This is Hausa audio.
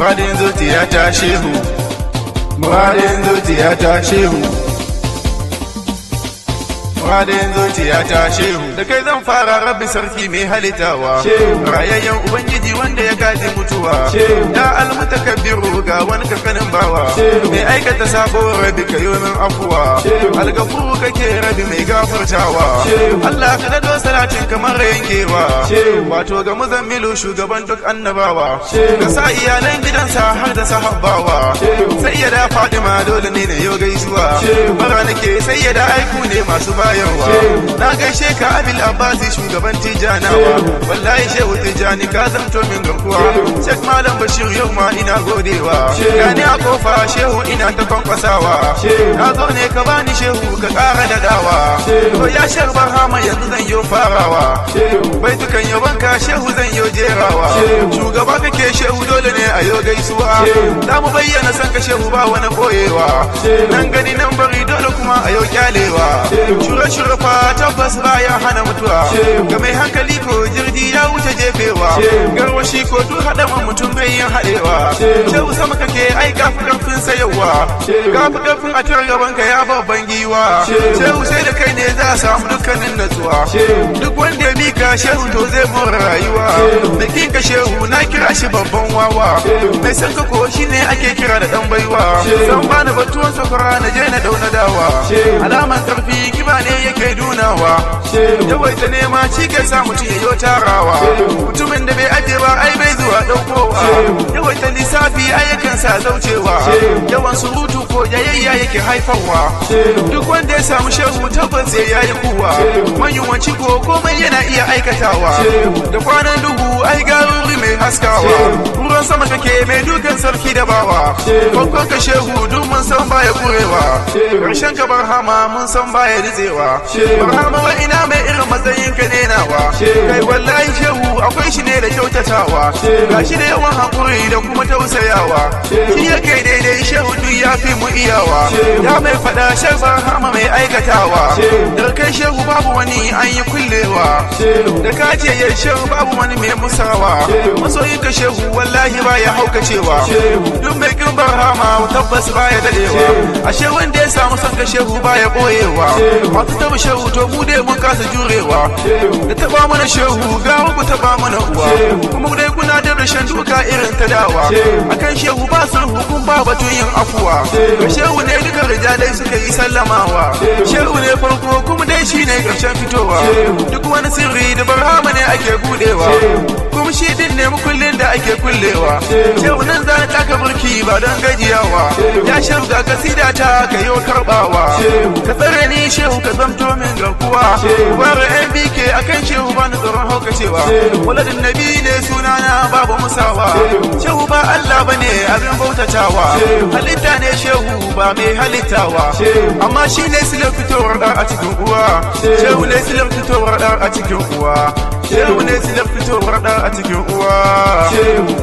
muradin zuciya ta shehu, muradin zuciya ta shehu, muradin zuciya ta shehu. Da kai zan fara rabbi sarki mai halittawa, rayayyen ubangiji wanda ya gaji mutuwa, ya almutakabbiru ga wani kakanin bawa, mai aikata sabo rabi ka yomin afuwa, algafuru kake rabi mai gafartawa. Allah ka dado salatin kamar yankewa, wato ga muzammilu shugaban duk annabawa, ka sa iyalan gidansa har da sahabbawa. Sai ya da Fatima dole ne na yau gaisuwa, bara nake sai ya da aiku ne masu bayarwa. Na gaishe ka Abil Abbasi shugaban Tijanawa, wallahi shehu Tijani ka zamto min garkuwa. Sheikh Malam Bashir yau ma ina godewa, gani a kofa shehu ina ta kwankwasawa. Na zo ne ka bani shehu ka ƙara da dawa, to ya sharbar hama yanzu zan yi farawa. Bai dukan yaban ka shehu zan yi jerawa, shugaba kake shehu dole ne a yau gaisuwa. Za mu bayyana san ka shehu ba wani boyewa, nan gani nan bari dole kuma a yau kyalewa. Shure-shure fa tabbas bayan hana mutuwa, ga mai hankali ko jirgi ya wuce jefewa, garwashi ko duk haɗaman mutum bai yin haɗewa. Shehu sama kake ai gafi ƙarfin sayawa, gafi ƙarfin a tar gaban ka ya babban giwa. Shehu sai da kai ne za a samu dukkanin natsuwa, duk wanda ya mika shehu to zai more rayuwa. Da kinka shehu na kira shi babban wawa, mai san ka ko shi ne ake kira da ɗan baiwa. Zan bani batuwan sakwara na je na dauna dawa, alaman ƙarfi kiba ne yake dunawa, yawaita nema ci ke sa mutum ya yo tarawa. Mutumin da bai aje ba ai bai zuwa ɗaukowa, yawaita lissafi ai yakan sa zaucewa, yawan surutu ko yayayya yake haifarwa. Duk wanda ya samu shehu tabbas sai yayi kuwa, manyuwanci ko komai yana iya aikatawa. Da kwanan duhu ai garuri mai haskawa, ruwan sama kake mai dukan sarki da bawa. Farkon ka shehu duk mun san baya kurewa, ƙarshen ka barhama mun san baya ritsewa. Barhama wa ina mai irin matsayin ka ne nawa, kai wallahi shehu akwai shi ne da kyautatawa, gashi da yawan haƙuri da kuma tausayawa. Shi yake daidai shehu duk ya fi mu iyawa, ya mai faɗa shan barhama mai aikatawa. Da kai shehu babu wani an yi kullewa, da ka ce ya shehu babu wani mai musawa. Masoyin ka shehu wallahi baya haukacewa, duk mai kin barhama tabbas baya dadewa. Ashe wanda ya samu son ka shehu baya boyewa, masu taba shehu to mu dai mun kasa jurewa. Da taba mana shehu ga ku taba mana uwa, kuma dai kuna da rashin duka irin ta dawa. Akan shehu ba su hukun ba batun yin afuwa, ga shehu ne duka rijalai suka yi sallamawa. Shehu ne farko kuma dai shine karshen fitowa, duk wani sirri da barhama ne ake budewa, kuma shi din ne mukullin da ake kullewa. Shehu nan za ta ka burki ba don gajiyawa, ya shehu ga kasida ta ka yi karbawa. Ka tsare ni shehu ka zamto min garkuwa, bara MBK akan shehu ba ni tsoron haukacewa. Waladin nabi ne sunana babu musawa, shehu ba Allah bane abin bautatawa, halitta ne shehu ba mai halittawa, amma shi ne silar fitowar ɗan a cikin uwa. Shehu ne silar fitowar ɗan a cikin uwa, shehu ne silar fitowar ɗan a cikin uwa.